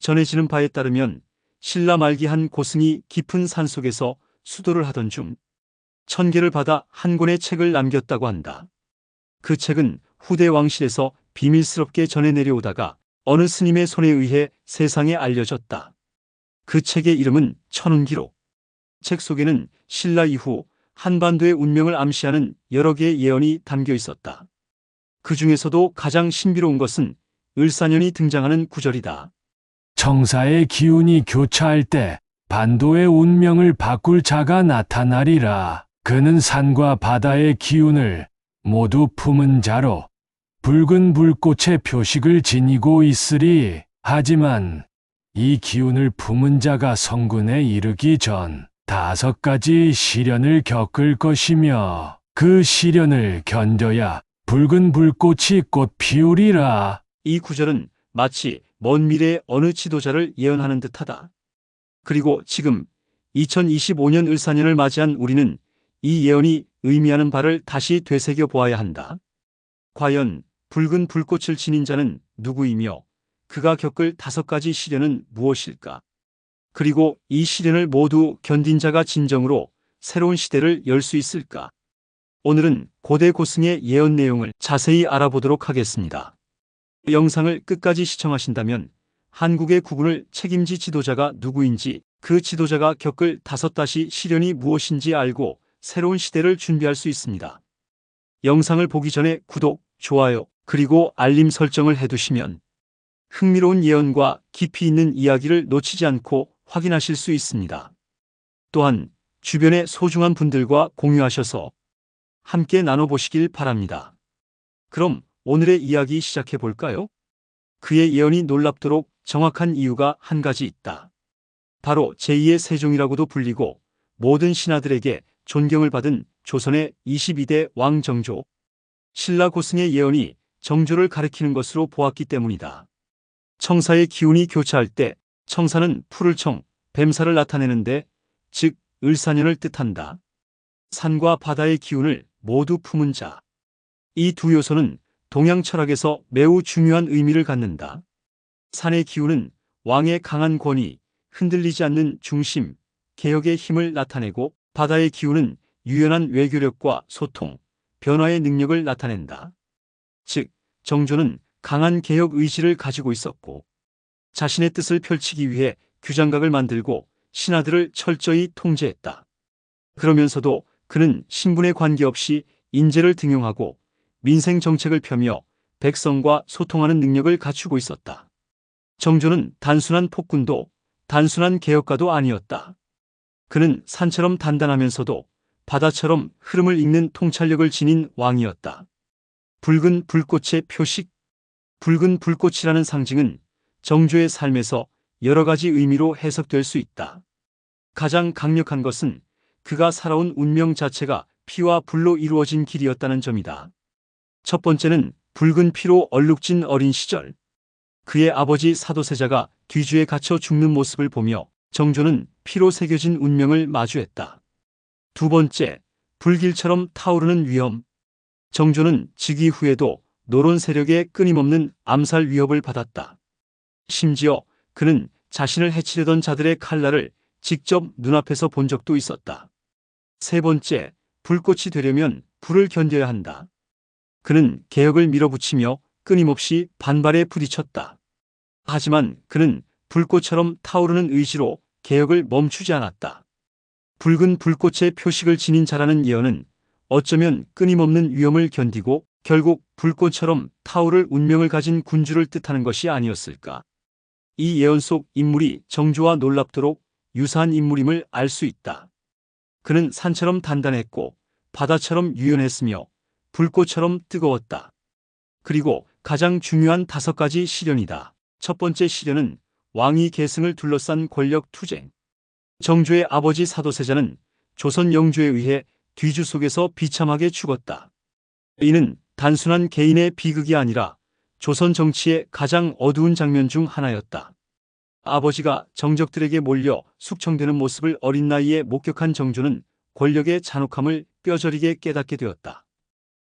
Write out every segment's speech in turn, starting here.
전해지는 바에 따르면 신라 말기 한 고승이 깊은 산속에서 수도를 하던 중 천계를 받아 한 권의 책을 남겼다고 한다. 그 책은 후대 왕실에서 비밀스럽게 전해 내려오다가 어느 스님의 손에 의해 세상에 알려졌다. 그 책의 이름은 천운기록. 책 속에는 신라 이후 한반도의 운명을 암시하는 여러 개의 예언이 담겨 있었다. 그 중에서도 가장 신비로운 것은 을사년이 등장하는 구절이다. 청사의 기운이 교차할 때 반도의 운명을 바꿀 자가 나타나리라. 그는 산과 바다의 기운을 모두 품은 자로 붉은 불꽃의 표식을 지니고 있으리. 하지만 이 기운을 품은 자가 성군에 이르기 전 5가지 시련을 겪을 것이며 그 시련을 견뎌야 붉은 불꽃이 꽃 피우리라. 이 구절은 마치 먼 미래의 어느 지도자를 예언하는 듯하다. 그리고 지금 2025년 을사년을 맞이한 우리는 이 예언이 의미하는 바를 다시 되새겨 보아야 한다. 과연 붉은 불꽃을 지닌 자는 누구이며 그가 겪을 5가지 시련은 무엇일까? 그리고 이 시련을 모두 견딘 자가 진정으로 새로운 시대를 열 수 있을까? 오늘은 고대 고승의 예언 내용을 자세히 알아보도록 하겠습니다. 영상을 끝까지 시청하신다면 한국의 국운을 책임질 지도자가 누구인지, 그 지도자가 겪을 5가지 시련이 무엇인지 알고 새로운 시대를 준비할 수 있습니다. 영상을 보기 전에 구독, 좋아요, 그리고 알림 설정을 해두시면 흥미로운 예언과 깊이 있는 이야기를 놓치지 않고 확인하실 수 있습니다. 또한 주변의 소중한 분들과 공유하셔서 함께 나눠보시길 바랍니다. 그럼 오늘의 이야기 시작해 볼까요? 그의 예언이 놀랍도록 정확한 이유가 한 가지 있다. 바로 제2의 세종이라고도 불리고 모든 신하들에게 존경을 받은 조선의 22대 왕 정조. 신라 고승의 예언이 정조를 가리키는 것으로 보았기 때문이다. 청사의 기운이 교차할 때 청사는 푸를 청, 뱀사를 나타내는데, 즉 을사년을 뜻한다. 산과 바다의 기운을 모두 품은 자. 이 두 요소는 동양 철학에서 매우 중요한 의미를 갖는다. 산의 기운은 왕의 강한 권위, 흔들리지 않는 중심, 개혁의 힘을 나타내고, 바다의 기운은 유연한 외교력과 소통, 변화의 능력을 나타낸다. 즉, 정조는 강한 개혁 의지를 가지고 있었고, 자신의 뜻을 펼치기 위해 규장각을 만들고 신하들을 철저히 통제했다. 그러면서도 그는 신분에 관계없이 인재를 등용하고 민생 정책을 펴며 백성과 소통하는 능력을 갖추고 있었다. 정조는 단순한 폭군도, 단순한 개혁가도 아니었다. 그는 산처럼 단단하면서도 바다처럼 흐름을 읽는 통찰력을 지닌 왕이었다. 붉은 불꽃의 표식. 붉은 불꽃이라는 상징은 정조의 삶에서 여러 가지 의미로 해석될 수 있다. 가장 강력한 것은 그가 살아온 운명 자체가 피와 불로 이루어진 길이었다는 점이다. 첫 번째는 붉은 피로 얼룩진 어린 시절. 그의 아버지 사도세자가 뒤주에 갇혀 죽는 모습을 보며 정조는 피로 새겨진 운명을 마주했다. 두 번째, 불길처럼 타오르는 위험. 정조는 즉위 후에도 노론 세력의 끊임없는 암살 위협을 받았다. 심지어 그는 자신을 해치려던 자들의 칼날을 직접 눈앞에서 본 적도 있었다. 세 번째, 불꽃이 되려면 불을 견뎌야 한다. 그는 개혁을 밀어붙이며 끊임없이 반발에 부딪혔다. 하지만 그는 불꽃처럼 타오르는 의지로 개혁을 멈추지 않았다. 붉은 불꽃의 표식을 지닌 자라는 예언은 어쩌면 끊임없는 위험을 견디고 결국 불꽃처럼 타오를 운명을 가진 군주를 뜻하는 것이 아니었을까. 이 예언 속 인물이 정조와 놀랍도록 유사한 인물임을 알 수 있다. 그는 산처럼 단단했고 바다처럼 유연했으며 불꽃처럼 뜨거웠다. 그리고 가장 중요한 5가지 시련이다. 첫 번째 시련은 왕위 계승을 둘러싼 권력 투쟁. 정조의 아버지 사도세자는 조선 영조에 의해 뒤주 속에서 비참하게 죽었다. 이는 단순한 개인의 비극이 아니라 조선 정치의 가장 어두운 장면 중 하나였다. 아버지가 정적들에게 몰려 숙청되는 모습을 어린 나이에 목격한 정조는 권력의 잔혹함을 뼈저리게 깨닫게 되었다.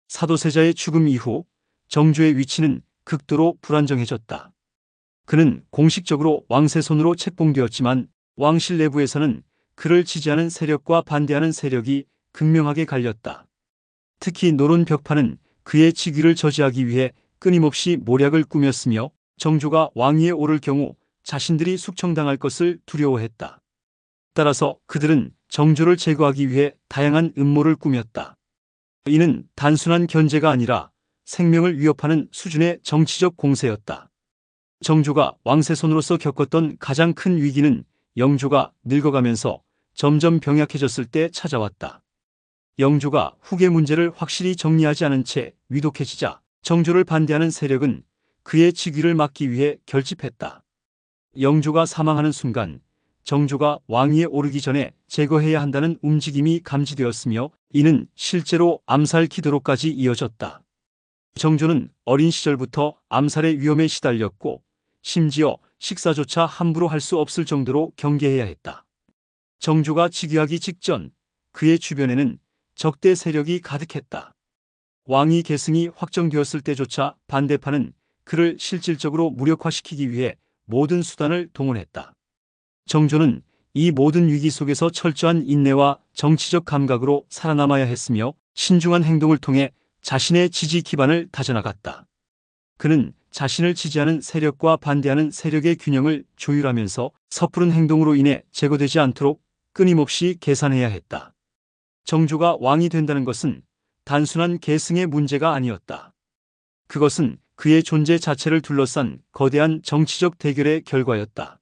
사도세자의 죽음 이후 정조의 위치는 극도로 불안정해졌다. 그는 공식적으로 왕세 손으로 책봉되었지만 왕실 내부에서는 그를 지지하는 세력과 반대하는 세력이 극명하게 갈렸다. 특히 노론 벽파는 그의 즉위를 저지하기 위해 끊임없이 모략을 꾸몄으며 정조가 왕위에 오를 경우 자신들이 숙청당할 것을 두려워했다. 따라서 그들은 정조를 제거하기 위해 다양한 음모를 꾸몄다. 이는 단순한 견제가 아니라 생명을 위협하는 수준의 정치적 공세였다. 정조가 왕세손으로서 겪었던 가장 큰 위기는 영조가 늙어가면서 점점 병약해졌을 때 찾아왔다. 영조가 후계 문제를 확실히 정리하지 않은 채 위독해지자 정조를 반대하는 세력은 그의 즉위를 막기 위해 결집했다. 영조가 사망하는 순간 정조가 왕위에 오르기 전에 제거해야 한다는 움직임이 감지되었으며 이는 실제로 암살 기도로까지 이어졌다. 정조는 어린 시절부터 암살의 위험에 시달렸고 심지어 식사조차 함부로 할 수 없을 정도로 경계해야 했다. 정조가 즉위하기 직전 그의 주변에는 적대 세력이 가득했다. 왕위 계승이 확정되었을 때조차 반대파는 그를 실질적으로 무력화시키기 위해 모든 수단을 동원했다. 정조는 이 모든 위기 속에서 철저한 인내와 정치적 감각으로 살아남아야 했으며 신중한 행동을 통해 자신의 지지 기반을 다져나갔다. 그는 자신을 지지하는 세력과 반대하는 세력의 균형을 조율하면서 섣부른 행동으로 인해 제거되지 않도록 끊임없이 계산해야 했다. 정조가 왕이 된다는 것은 단순한 계승의 문제가 아니었다. 그것은 그의 존재 자체를 둘러싼 거대한 정치적 대결의 결과였다.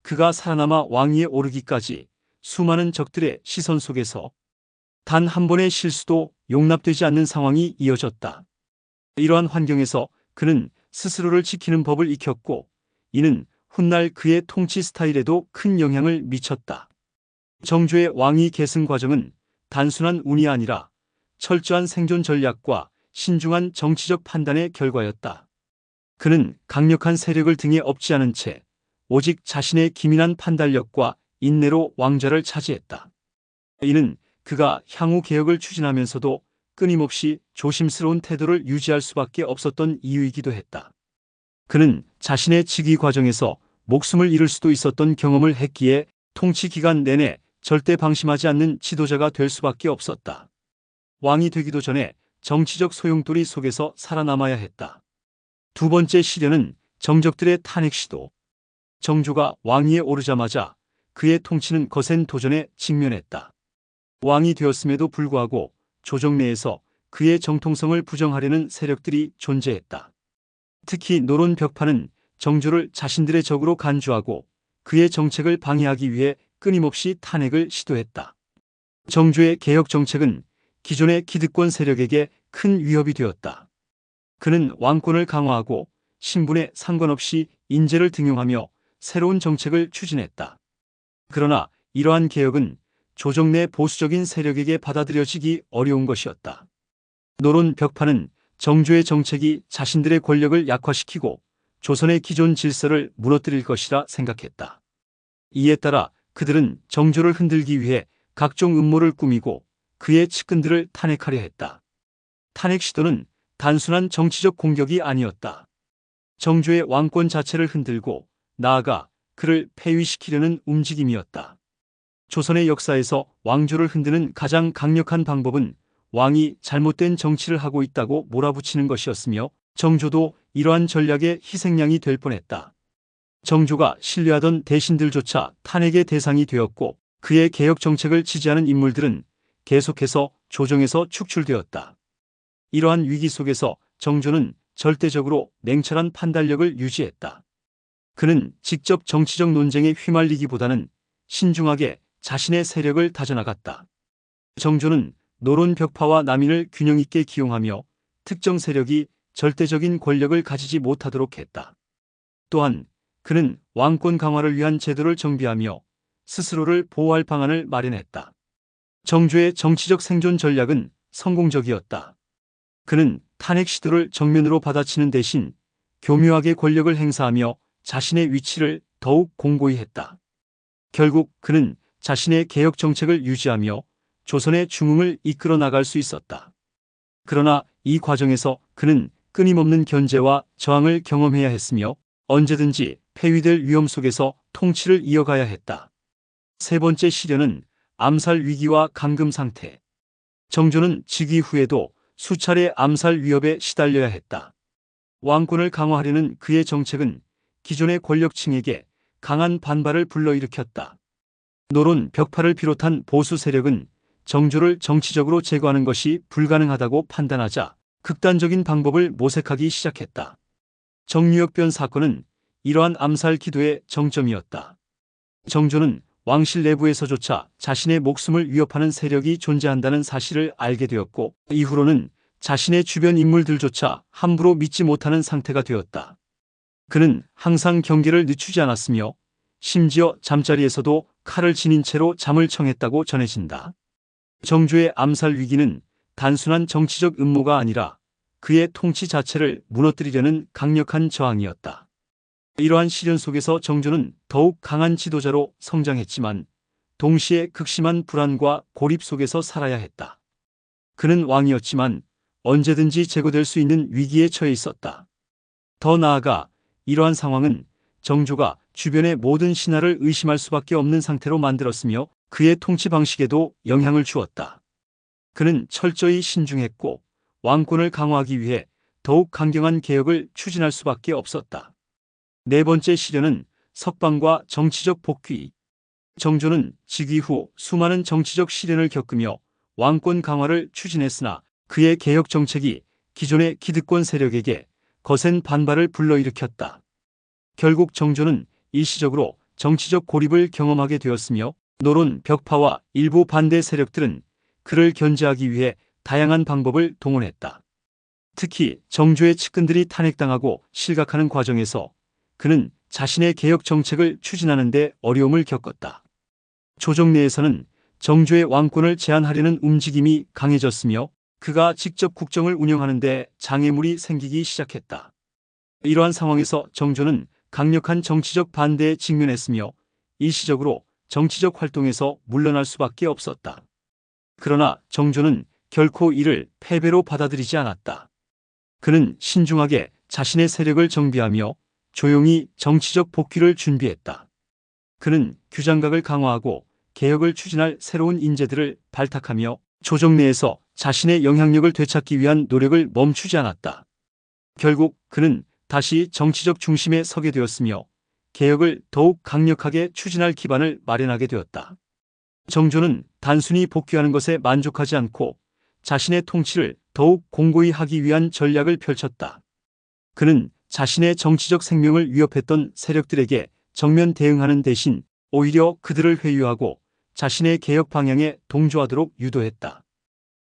그가 살아남아 왕위에 오르기까지 수많은 적들의 시선 속에서 단 한 번의 실수도 용납되지 않는 상황이 이어졌다. 이러한 환경에서 그는 스스로를 지키는 법을 익혔고 이는 훗날 그의 통치 스타일에도 큰 영향을 미쳤다. 정조의 왕위 계승 과정은 단순한 운이 아니라 철저한 생존 전략과 신중한 정치적 판단의 결과였다. 그는 강력한 세력을 등에 업지 않은 채 오직 자신의 기민한 판단력과 인내로 왕좌를 차지했다. 이는 그가 향후 개혁을 추진하면서도 끊임없이 조심스러운 태도를 유지할 수밖에 없었던 이유이기도 했다. 그는 자신의 즉위 과정에서 목숨을 잃을 수도 있었던 경험을 했기에 통치 기간 내내 절대 방심하지 않는 지도자가 될 수밖에 없었다. 왕이 되기도 전에 정치적 소용돌이 속에서 살아남아야 했다. 두 번째 시련은 정적들의 탄핵 시도. 정조가 왕위에 오르자마자 그의 통치는 거센 도전에 직면했다. 왕이 되었음에도 불구하고 조정 내에서 그의 정통성을 부정하려는 세력들이 존재했다. 특히 노론 벽파는 정조를 자신들의 적으로 간주하고 그의 정책을 방해하기 위해 끊임없이 탄핵을 시도했다. 정조의 개혁 정책은 기존의 기득권 세력에게 큰 위협이 되었다. 그는 왕권을 강화하고 신분에 상관없이 인재를 등용하며 새로운 정책을 추진했다. 그러나 이러한 개혁은 조정 내 보수적인 세력에게 받아들여지기 어려운 것이었다. 노론 벽파는 정조의 정책이 자신들의 권력을 약화시키고 조선의 기존 질서를 무너뜨릴 것이라 생각했다. 이에 따라 그들은 정조를 흔들기 위해 각종 음모를 꾸미고 그의 측근들을 탄핵하려 했다. 탄핵 시도는 단순한 정치적 공격이 아니었다. 정조의 왕권 자체를 흔들고 나아가 그를 폐위시키려는 움직임이었다. 조선의 역사에서 왕조를 흔드는 가장 강력한 방법은 왕이 잘못된 정치를 하고 있다고 몰아붙이는 것이었으며 정조도 이러한 전략의 희생양이 될 뻔했다. 정조가 신뢰하던 대신들조차 탄핵의 대상이 되었고 그의 개혁 정책을 지지하는 인물들은 계속해서 조정에서 축출되었다. 이러한 위기 속에서 정조는 절대적으로 냉철한 판단력을 유지했다. 그는 직접 정치적 논쟁에 휘말리기보다는 신중하게 자신의 세력을 다져나갔다. 정조는 노론 벽파와 남인을 균형 있게 기용하며 특정 세력이 절대적인 권력을 가지지 못하도록 했다. 또한 그는 왕권 강화를 위한 제도를 정비하며 스스로를 보호할 방안을 마련했다. 정조의 정치적 생존 전략은 성공적이었다. 그는 탄핵 시도를 정면으로 받아치는 대신 교묘하게 권력을 행사하며 자신의 위치를 더욱 공고히 했다. 결국 그는 자신의 개혁 정책을 유지하며 조선의 중흥을 이끌어 나갈 수 있었다. 그러나 이 과정에서 그는 끊임없는 견제와 저항을 경험해야 했으며 언제든지 폐위될 위험 속에서 통치를 이어가야 했다. 세 번째 시련은 암살 위기와 감금 상태. 정조는 즉위 후에도 수차례 암살 위협에 시달려야 했다. 왕권을 강화하려는 그의 정책은 기존의 권력층에게 강한 반발을 불러일으켰다. 노론 벽파를 비롯한 보수 세력은 정조를 정치적으로 제거하는 것이 불가능하다고 판단하자 극단적인 방법을 모색하기 시작했다. 정유역변 사건은 이러한 암살 기도의 정점이었다. 정조는 왕실 내부에서조차 자신의 목숨을 위협하는 세력이 존재한다는 사실을 알게 되었고, 이후로는 자신의 주변 인물들조차 함부로 믿지 못하는 상태가 되었다. 그는 항상 경계를 늦추지 않았으며 심지어 잠자리에서도 칼을 지닌 채로 잠을 청했다고 전해진다. 정조의 암살 위기는 단순한 정치적 음모가 아니라 그의 통치 자체를 무너뜨리려는 강력한 저항이었다. 이러한 시련 속에서 정조는 더욱 강한 지도자로 성장했지만 동시에 극심한 불안과 고립 속에서 살아야 했다. 그는 왕이었지만 언제든지 제거될 수 있는 위기에 처해 있었다. 더 나아가 이러한 상황은 정조가 주변의 모든 신하를 의심할 수밖에 없는 상태로 만들었으며 그의 통치 방식에도 영향을 주었다. 그는 철저히 신중했고 왕권을 강화하기 위해 더욱 강경한 개혁을 추진할 수밖에 없었다. 네 번째 시련은 석방과 정치적 복귀. 정조는 즉위 후 수많은 정치적 시련을 겪으며 왕권 강화를 추진했으나 그의 개혁 정책이 기존의 기득권 세력에게 거센 반발을 불러일으켰다. 결국 정조는 일시적으로 정치적 고립을 경험하게 되었으며 노론 벽파와 일부 반대 세력들은 그를 견제하기 위해 다양한 방법을 동원했다. 특히 정조의 측근들이 탄핵당하고 실각하는 과정에서 그는 자신의 개혁 정책을 추진하는 데 어려움을 겪었다. 조정 내에서는 정조의 왕권을 제한하려는 움직임이 강해졌으며 그가 직접 국정을 운영하는 데 장애물이 생기기 시작했다. 이러한 상황에서 정조는 강력한 정치적 반대에 직면했으며 일시적으로 정치적 활동에서 물러날 수밖에 없었다. 그러나 정조는 결코 이를 패배로 받아들이지 않았다. 그는 신중하게 자신의 세력을 정비하며 조용히 정치적 복귀를 준비했다. 그는 규장각을 강화하고 개혁을 추진할 새로운 인재들을 발탁하며 조정 내에서 자신의 영향력을 되찾기 위한 노력을 멈추지 않았다. 결국 그는 다시 정치적 중심에 서게 되었으며 개혁을 더욱 강력하게 추진할 기반을 마련하게 되었다. 정조는 단순히 복귀하는 것에 만족하지 않고 자신의 통치를 더욱 공고히 하기 위한 전략을 펼쳤다. 그는 자신의 정치적 생명을 위협했던 세력들에게 정면 대응하는 대신 오히려 그들을 회유하고 자신의 개혁 방향에 동조하도록 유도했다.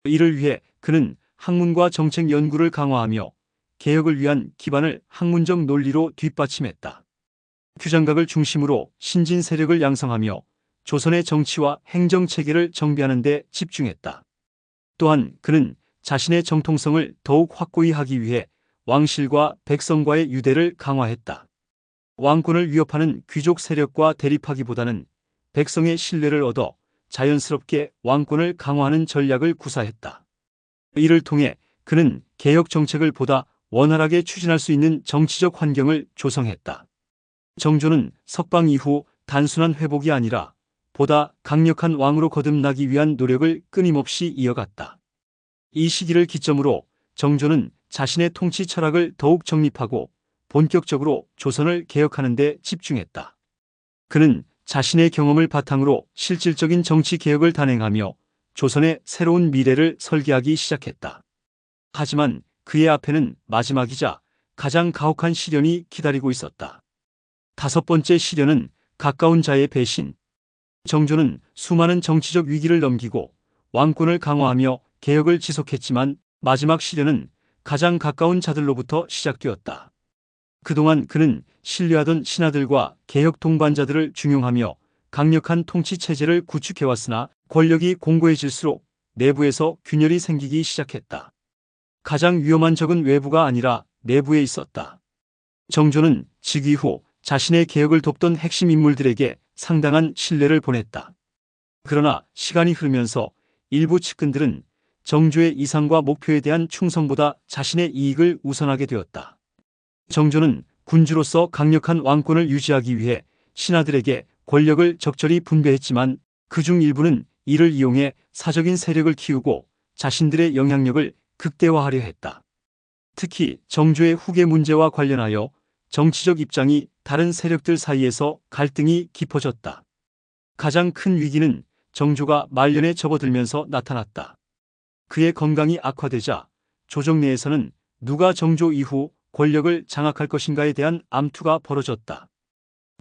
이를 위해 그는 학문과 정책 연구를 강화하며 개혁을 위한 기반을 학문적 논리로 뒷받침했다. 규장각을 중심으로 신진 세력을 양성하며 조선의 정치와 행정 체계를 정비하는 데 집중했다. 또한 그는 자신의 정통성을 더욱 확고히 하기 위해 왕실과 백성과의 유대를 강화했다. 왕권을 위협하는 귀족 세력과 대립하기보다는 백성의 신뢰를 얻어 자연스럽게 왕권을 강화하는 전략을 구사했다. 이를 통해 그는 개혁 정책을 보다 원활하게 추진할 수 있는 정치적 환경을 조성했다. 정조는 석방 이후 단순한 회복이 아니라 보다 강력한 왕으로 거듭나기 위한 노력을 끊임없이 이어갔다. 이 시기를 기점으로 정조는 자신의 통치 철학을 더욱 정립하고 본격적으로 조선을 개혁하는 데 집중했다. 그는 자신의 경험을 바탕으로 실질적인 정치 개혁을 단행하며 조선의 새로운 미래를 설계하기 시작했다. 하지만 그의 앞에는 마지막이자 가장 가혹한 시련이 기다리고 있었다. 다섯 번째 시련은 가까운 자의 배신. 정조는 수많은 정치적 위기를 넘기고 왕권을 강화하며 개혁을 지속했지만 마지막 시련은 가장 가까운 자들로부터 시작되었다. 그동안 그는 신뢰하던 신하들과 개혁 동반자들을 중용하며 강력한 통치 체제를 구축해왔으나 권력이 공고해질수록 내부에서 균열이 생기기 시작했다. 가장 위험한 적은 외부가 아니라 내부에 있었다. 정조는 즉위 후 자신의 개혁을 돕던 핵심 인물들에게 상당한 신뢰를 보냈다. 그러나 시간이 흐르면서 일부 측근들은 정조의 이상과 목표에 대한 충성보다 자신의 이익을 우선하게 되었다. 정조는 군주로서 강력한 왕권을 유지하기 위해 신하들에게 권력을 적절히 분배했지만 그중 일부는 이를 이용해 사적인 세력을 키우고 자신들의 영향력을 극대화하려 했다. 특히 정조의 후계 문제와 관련하여 정치적 입장이 다른 세력들 사이에서 갈등이 깊어졌다. 가장 큰 위기는 정조가 말년에 접어들면서 나타났다. 그의 건강이 악화되자 조정 내에서는 누가 정조 이후 권력을 장악할 것인가에 대한 암투가 벌어졌다.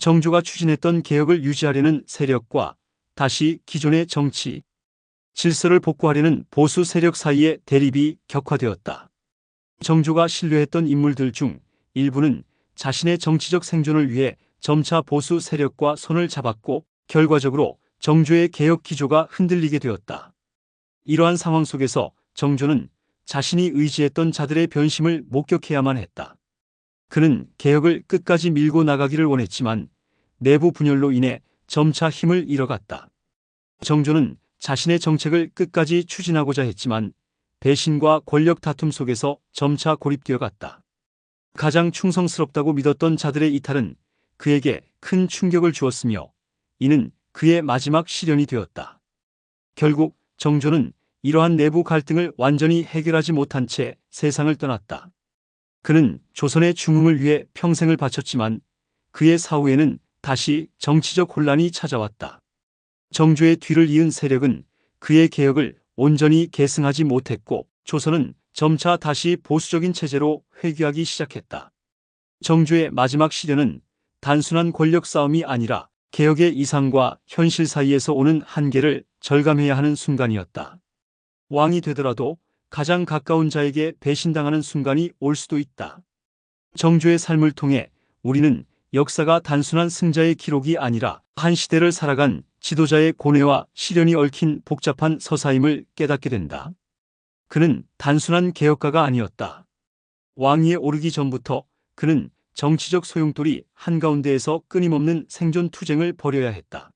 정조가 추진했던 개혁을 유지하려는 세력과 다시 기존의 정치, 질서를 복구하려는 보수 세력 사이의 대립이 격화되었다. 정조가 신뢰했던 인물들 중 일부는 자신의 정치적 생존을 위해 점차 보수 세력과 손을 잡았고 결과적으로 정조의 개혁 기조가 흔들리게 되었다. 이러한 상황 속에서 정조는 자신이 의지했던 자들의 변심을 목격해야만 했다. 그는 개혁을 끝까지 밀고 나가기를 원했지만 내부 분열로 인해 점차 힘을 잃어갔다. 정조는 자신의 정책을 끝까지 추진하고자 했지만 배신과 권력 다툼 속에서 점차 고립되어 갔다. 가장 충성스럽다고 믿었던 자들의 이탈은 그에게 큰 충격을 주었으며 이는 그의 마지막 시련이 되었다. 결국 정조는 이러한 내부 갈등을 완전히 해결하지 못한 채 세상을 떠났다. 그는 조선의 중흥을 위해 평생을 바쳤지만 그의 사후에는 다시 정치적 혼란이 찾아왔다. 정조의 뒤를 이은 세력은 그의 개혁을 온전히 계승하지 못했고 조선은 점차 다시 보수적인 체제로 회귀하기 시작했다. 정조의 마지막 시련은 단순한 권력 싸움이 아니라 개혁의 이상과 현실 사이에서 오는 한계를 절감해야 하는 순간이었다. 왕이 되더라도 가장 가까운 자에게 배신당하는 순간이 올 수도 있다. 정조의 삶을 통해 우리는 역사가 단순한 승자의 기록이 아니라 한 시대를 살아간 지도자의 고뇌와 시련이 얽힌 복잡한 서사임을 깨닫게 된다. 그는 단순한 개혁가가 아니었다. 왕위에 오르기 전부터 그는 정치적 소용돌이 한가운데에서 끊임없는 생존 투쟁을 벌여야 했다.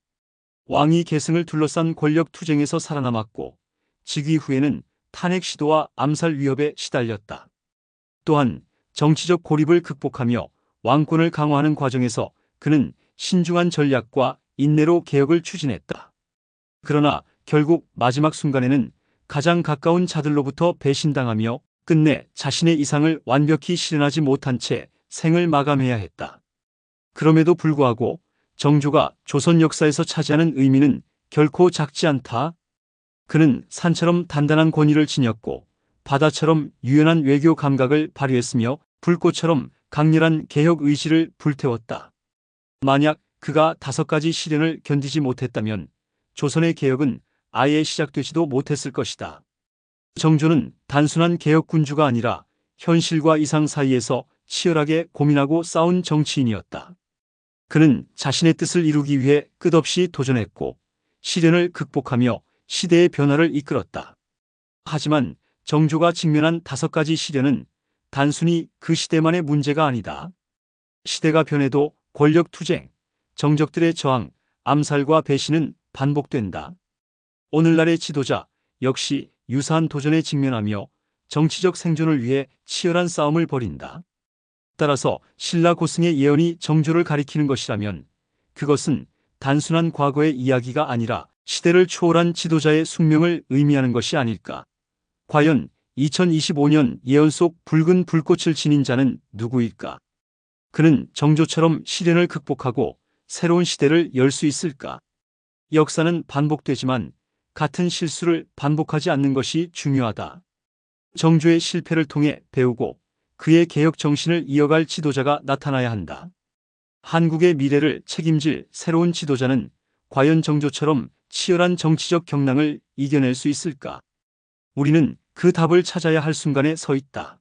왕위 계승을 둘러싼 권력 투쟁에서 살아남았고 즉위 후에는 탄핵 시도와 암살 위협에 시달렸다. 또한 정치적 고립을 극복하며 왕권을 강화하는 과정에서 그는 신중한 전략과 인내로 개혁을 추진했다. 그러나 결국 마지막 순간에는 가장 가까운 자들로부터 배신당하며 끝내 자신의 이상을 완벽히 실현하지 못한 채 생을 마감해야 했다. 그럼에도 불구하고 정조가 조선 역사에서 차지하는 의미는 결코 작지 않다. 그는 산처럼 단단한 권위를 지녔고 바다처럼 유연한 외교 감각을 발휘했으며 불꽃처럼 강렬한 개혁 의지를 불태웠다. 만약 그가 5가지 시련을 견디지 못했다면 조선의 개혁은 아예 시작되지도 못했을 것이다. 정조는 단순한 개혁 군주가 아니라 현실과 이상 사이에서 치열하게 고민하고 싸운 정치인이었다. 그는 자신의 뜻을 이루기 위해 끝없이 도전했고 시련을 극복하며 시대의 변화를 이끌었다. 하지만 정조가 직면한 5가지 시련은 단순히 그 시대만의 문제가 아니다. 시대가 변해도 권력 투쟁, 정적들의 저항, 암살과 배신은 반복된다. 오늘날의 지도자 역시 유사한 도전에 직면하며 정치적 생존을 위해 치열한 싸움을 벌인다. 따라서 신라 고승의 예언이 정조를 가리키는 것이라면 그것은 단순한 과거의 이야기가 아니라 시대를 초월한 지도자의 숙명을 의미하는 것이 아닐까. 과연 2025년 예언 속 붉은 불꽃을 지닌 자는 누구일까? 그는 정조처럼 시련을 극복하고 새로운 시대를 열 수 있을까? 역사는 반복되지만 같은 실수를 반복하지 않는 것이 중요하다. 정조의 실패를 통해 배우고 그의 개혁 정신을 이어갈 지도자가 나타나야 한다. 한국의 미래를 책임질 새로운 지도자는 과연 정조처럼 치열한 정치적 경랑을 이겨낼 수 있을까? 우리는 그 답을 찾아야 할 순간에 서 있다.